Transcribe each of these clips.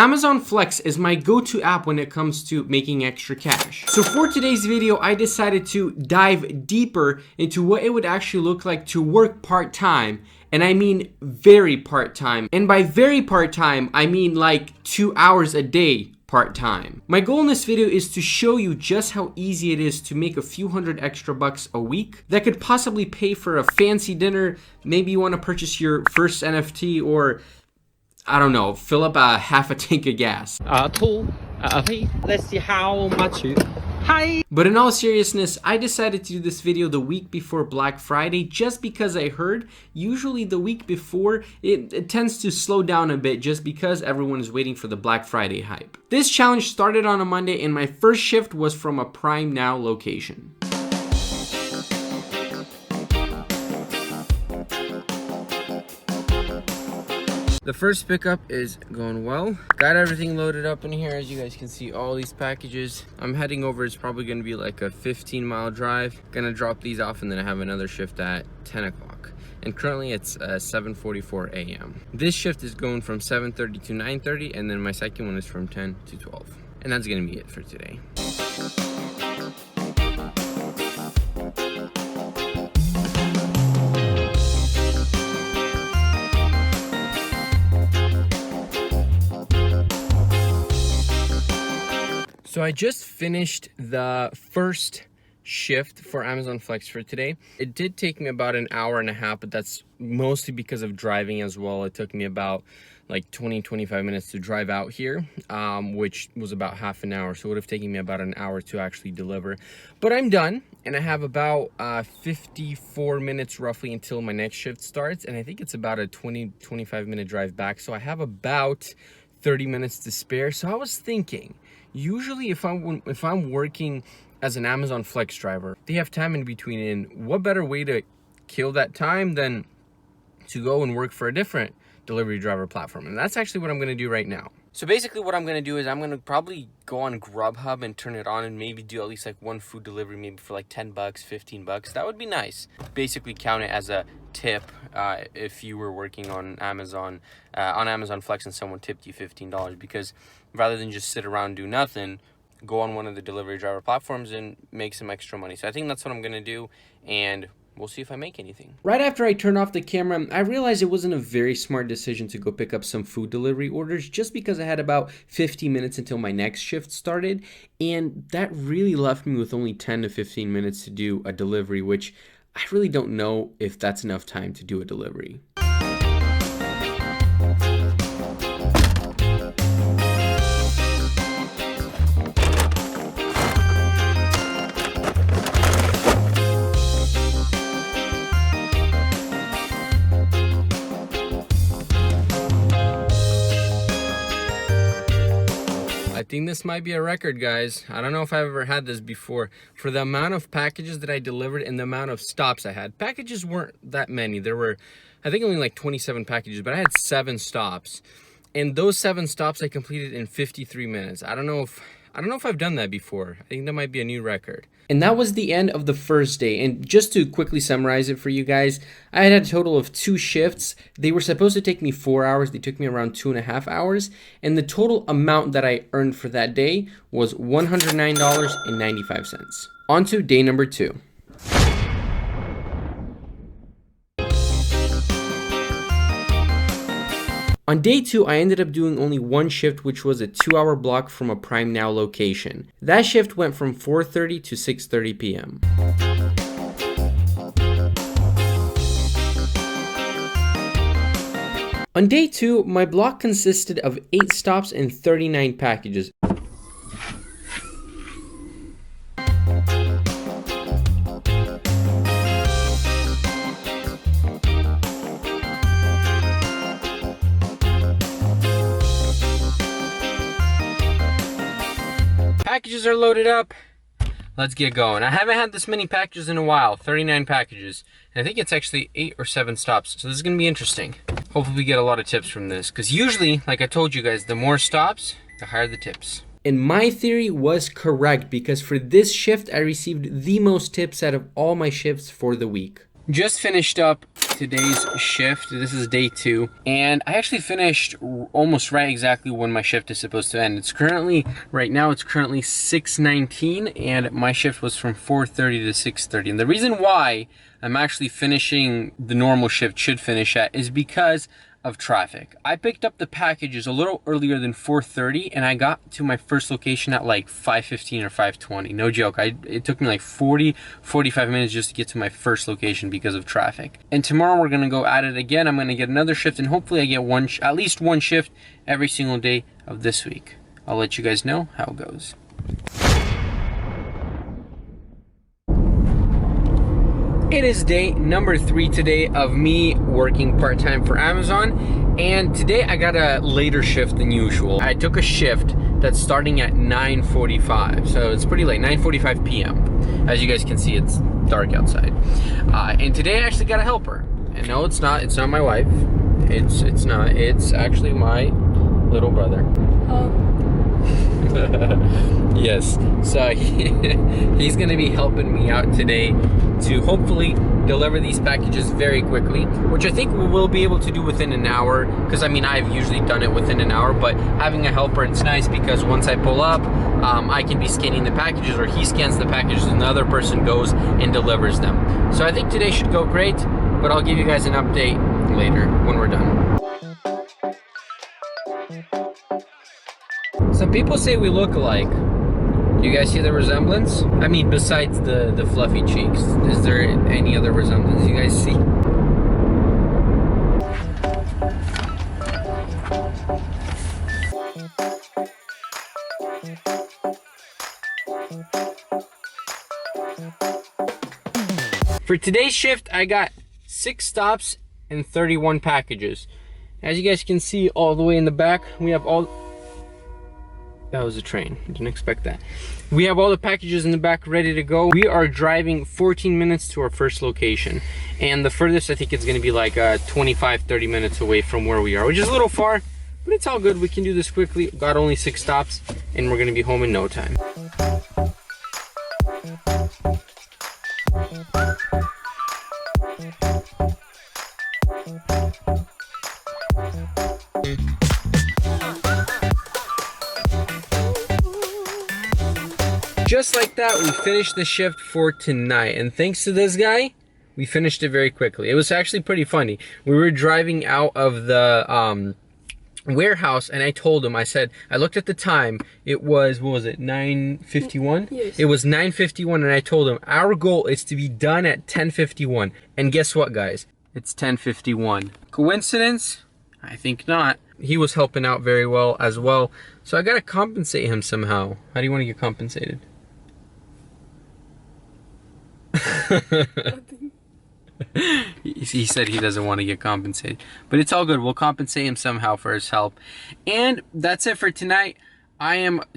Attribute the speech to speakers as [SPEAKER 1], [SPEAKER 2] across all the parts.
[SPEAKER 1] Amazon Flex is my go-to app when it comes to making extra cash. So for today's video, I decided to dive deeper into what it would actually look like to work part-time. And I mean very part-time. And by very part-time, I mean like 2 hours a day part-time. My goal in this video is to show you just how easy it is to make a few hundred extra bucks a week that could possibly pay for a fancy dinner. Maybe you want to purchase your first NFT, or I don't know, fill up a half a tank of gas.
[SPEAKER 2] Let's see how much you... Hi!
[SPEAKER 1] But in all seriousness, I decided to do this video the week before Black Friday just because I heard usually the week before it tends to slow down a bit just because everyone is waiting for the Black Friday hype. This challenge started on a Monday and my first shift was from a Prime Now location. The first pickup is going well. Got everything loaded up in here. As you guys can see, all these packages. I'm heading over. It's probably gonna be like a 15-mile drive. Gonna drop these off and then I have another shift at 10 o'clock. And currently it's 7:44 a.m. This shift is going from 7:30 to 9:30, and then my second one is from 10 to 12. And that's gonna be it for today. So I just finished the first shift for Amazon Flex for today. It did take me about an hour and a half, but that's mostly because of driving as well. It took me about like 20-25 minutes to drive out here, which was about half an hour. So it would have taken me about an hour to actually deliver. But I'm done, and I have about 54 minutes roughly until my next shift starts. And I think it's about a 20-25 minute drive back. So I have about 30 minutes to spare. So I was thinking, usually if I'm working as an Amazon Flex driver, they have time in between, and what better way to kill that time than to go and work for a different delivery driver platform? And that's actually what I'm gonna do right now. So basically what I'm gonna do is I'm gonna probably go on Grubhub and turn it on and maybe do at least like one food delivery, maybe for like 10 bucks, 15 bucks. That would be nice. Basically count it as a tip if you were working on Amazon Flex and someone tipped you $15, because rather than just sit around and do nothing, go on one of the delivery driver platforms and make some extra money. So I think that's what I'm gonna do, and we'll see if I make anything. Right after I turned off the camera, I realized it wasn't a very smart decision to go pick up some food delivery orders just because I had about 15 minutes until my next shift started, and that really left me with only 10 to 15 minutes to do a delivery, which I really don't know if that's enough time to do a delivery. I think this might be a record, guys. I don't know if I've ever had this before. For the amount of packages that I delivered and the amount of stops I had. Packages weren't that many. There were, I think, only like 27 packages, but I had 7 stops. And those 7 stops I completed in 53 minutes. I don't know if I've done that before. I think that might be a new record. And that was the end of the first day. And just to quickly summarize it for you guys, I had a total of 2 shifts. They were supposed to take me 4 hours. They took me around 2.5 hours. And the total amount that I earned for that day was $109.95. On to day number 2. On day 2, I ended up doing only one shift, which was a 2-hour block from a Prime Now location. That shift went from 4:30 to 6:30 p.m. On day 2, my block consisted of 8 stops and 39 packages. Packages are loaded up. Let's get going. I haven't had this many packages in a while, 39 packages. And I think it's actually 8 or 7 stops. So this is gonna be interesting. Hopefully we get a lot of tips from this, because usually, like I told you guys, the more stops, the higher the tips. And my theory was correct, because for this shift, I received the most tips out of all my shifts for the week. Just finished up today's shift. This is day 2, and I actually finished almost right exactly when my shift is supposed to end. It's currently, right now it's currently 6:19, and my shift was from 4:30 to 6:30. And the reason why I'm actually finishing the normal shift should finish at is because of traffic. I picked up the packages a little earlier than 4:30, and I got to my first location at like 5:15 or 5:20. No joke. It took me like 45 minutes just to get to my first location because of traffic. And tomorrow we're gonna go at it again. I'm gonna get another shift, and hopefully I get at least one shift every single day of this week. I'll let you guys know how it goes. It is day number 3 today of me working part-time for Amazon, and today I got a later shift than usual. I took a shift that's starting at 9:45, so it's pretty late, 9:45 p.m. As you guys can see, it's dark outside. And today I actually got a helper. And no, it's not my wife. It's not. It's actually my little brother. Oh. Yes, so he's gonna be helping me out today to hopefully deliver these packages very quickly, which I think we will be able to do within an hour, because I mean I've usually done it within an hour, but having a helper, it's nice because once I pull up, I can be scanning the packages, or he scans the packages and the other person goes and delivers them. So I think today should go great, but I'll give you guys an update later when we're done. Some people say we look alike. Do you guys see the resemblance? I mean, besides the fluffy cheeks, is there any other resemblance you guys see? For today's shift, I got 6 stops and 31 packages. As you guys can see all the way in the back, we have all... That was a train, didn't expect that. We have all the packages in the back ready to go. We are driving 14 minutes to our first location. And the furthest, I think it's gonna be like 25-30 minutes away from where we are, which is a little far, but it's all good. We can do this quickly. Got only 6 stops, and we're gonna be home in no time. Just like that, we finished the shift for tonight, and thanks to this guy, we finished it very quickly. It was actually pretty funny. We were driving out of the warehouse, and I told him, I said, I looked at the time, it was, what was it, 9:51?
[SPEAKER 3] Yes.
[SPEAKER 1] It was 9:51, and I told him, our goal is to be done at 10:51. And guess what, guys? It's 10:51. Coincidence? I think not. He was helping out very well as well, so I gotta compensate him somehow. How do you want to get compensated? He said he doesn't want to get compensated, but it's all good. We'll compensate him somehow for his help. And that's it for tonight.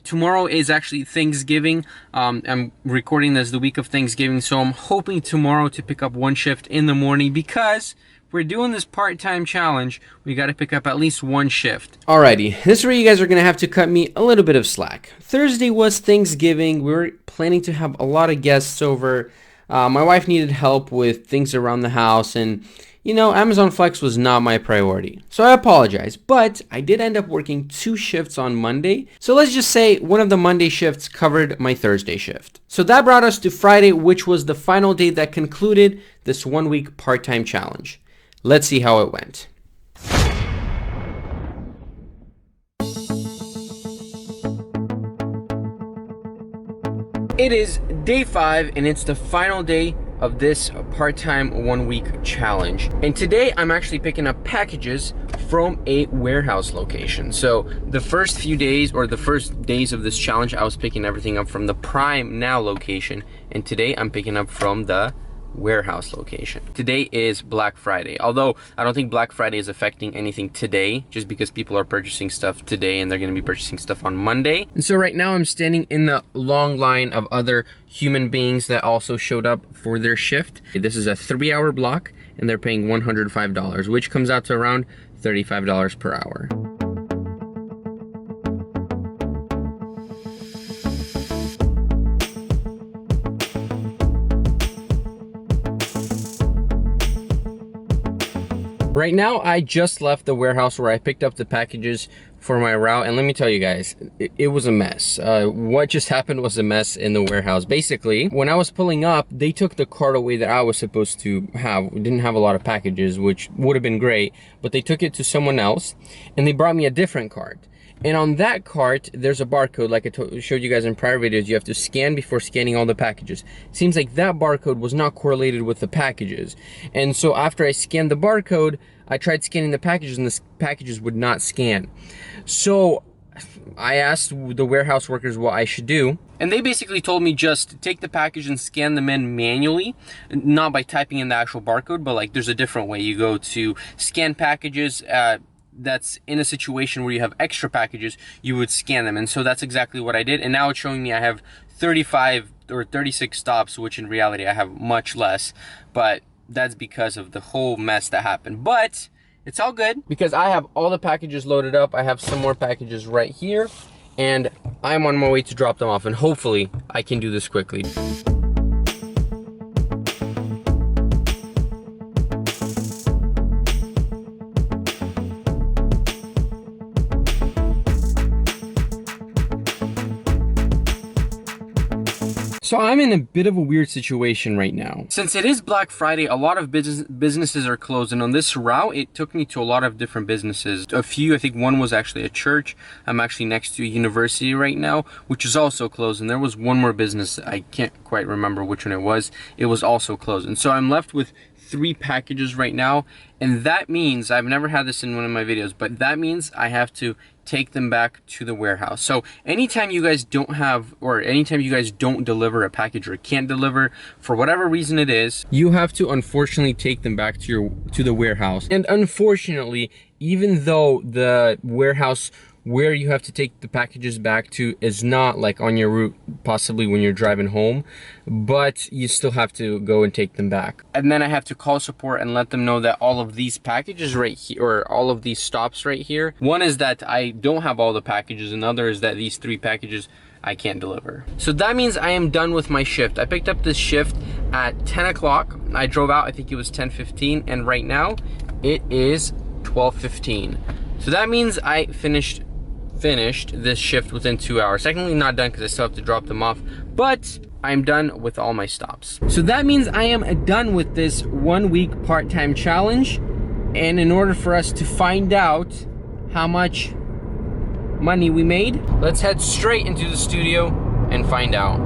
[SPEAKER 1] Tomorrow is actually Thanksgiving. I'm recording this the week of Thanksgiving, so I'm hoping tomorrow to pick up one shift in the morning, because if we're doing this part-time challenge, we got to pick up at least one shift. Alrighty, this is where you guys are going to have to cut me a little bit of slack. Thursday was Thanksgiving. We were planning to have a lot of guests over. My wife needed help with things around the house, and you know, Amazon Flex was not my priority. So I apologize, but I did end up working 2 shifts on Monday. So let's just say one of the Monday shifts covered my Thursday shift. So that brought us to Friday, which was the final day that concluded this 1-week part-time challenge. Let's see how it went. It is day 5, and it's the final day of this part-time 1-week challenge. And today I'm actually picking up packages from a warehouse location. So the first few days, or the first days of this challenge, I was picking everything up from the Prime Now location, and today I'm picking up from the warehouse location. Today is Black Friday, although I don't think Black Friday is affecting anything today, just because people are purchasing stuff today and they're going to be purchasing stuff on Monday. And so right now I'm standing in the long line of other human beings that also showed up for their shift. This is a 3-hour block, and they're paying $105, which comes out to around $35 per hour. Right now, I just left the warehouse where I picked up the packages for my route, and let me tell you guys, it was a mess. What just happened was a mess in the warehouse. Basically, when I was pulling up, they took the cart away that I was supposed to have. We didn't have a lot of packages, which would have been great, but they took it to someone else, and they brought me a different cart. And on that cart, there's a barcode, like I showed you guys in prior videos. You have to scan before scanning all the packages. It seems like that barcode was not correlated with the packages. And so after I scanned the barcode, I tried scanning the packages, and the packages would not scan. So I asked the warehouse workers what I should do, and they basically told me just take the package and scan them in manually, not by typing in the actual barcode, but like there's a different way. You go to scan packages, that's in a situation where you have extra packages, you would scan them. And so that's exactly what I did. And now it's showing me I have 35 or 36 stops, which in reality I have much less, but that's because of the whole mess that happened. But it's all good because I have all the packages loaded up. I have some more packages right here, and I'm on my way to drop them off, and hopefully I can do this quickly. So I'm in a bit of a weird situation right now. Since it is Black Friday, a lot of businesses are closed, and on this route, it took me to a lot of different businesses. A few, I think one was actually a church. I'm actually next to a university right now, which is also closed, and there was one more business, I can't quite remember which one it was also closed. And so I'm left with 3 packages right now, and that means, I've never had this in one of my videos, but that means I have to take them back to the warehouse. So anytime you guys don't have, or anytime you guys don't deliver a package or can't deliver for whatever reason it is, you have to unfortunately take them back to the warehouse. And unfortunately, even though the warehouse where you have to take the packages back to is not like on your route, possibly when you're driving home, but you still have to go and take them back. And then I have to call support and let them know that all of these packages right here, or all of these stops right here, one is that I don't have all the packages, and the other is that these 3 packages I can't deliver. So that means I am done with my shift. I picked up this shift at 10 o'clock. I drove out, I think it was 10:15, and right now it is 12:15. So that means I finished this shift within 2 hours. Technically not done because I still have to drop them off, but I'm done with all my stops. So that means I am done with this 1 week part-time challenge. And in order for us to find out how much money we made, let's head straight into the studio and find out.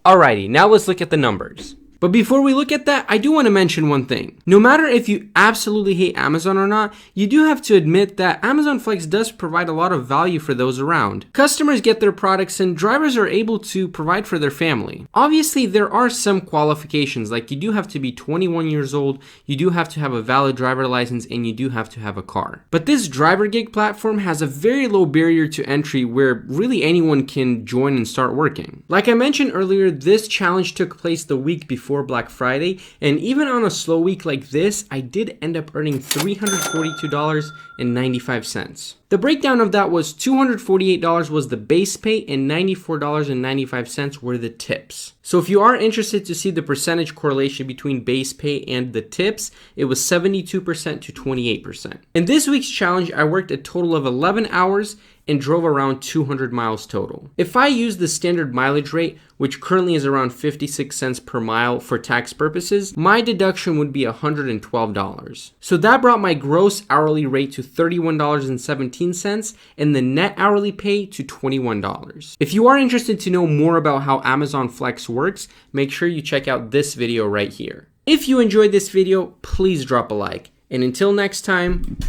[SPEAKER 1] Alrighty, now let's look at the numbers. But before we look at that, I do want to mention one thing. No matter if you absolutely hate Amazon or not, you do have to admit that Amazon Flex does provide a lot of value for those around. Customers get their products and drivers are able to provide for their family. Obviously, there are some qualifications, like you do have to be 21 years old, you do have to have a valid driver license, and you do have to have a car. But this driver gig platform has a very low barrier to entry where really anyone can join and start working. Like I mentioned earlier, this challenge took place the week before Black Friday, and even on a slow week like this, I did end up earning $342.95. The breakdown of that was $248 was the base pay and $94.95 were the tips. So if you are interested to see the percentage correlation between base pay and the tips, it was 72% to 28%. In this week's challenge, I worked a total of 11 hours and drove around 200 miles total. If I use the standard mileage rate, which currently is around 56 cents per mile for tax purposes, my deduction would be $112. So that brought my gross hourly rate to $31.17 and the net hourly pay to $21. If you are interested to know more about how Amazon Flex works, make sure you check out this video right here. If you enjoyed this video, please drop a like. And until next time,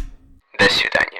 [SPEAKER 3] До свидания.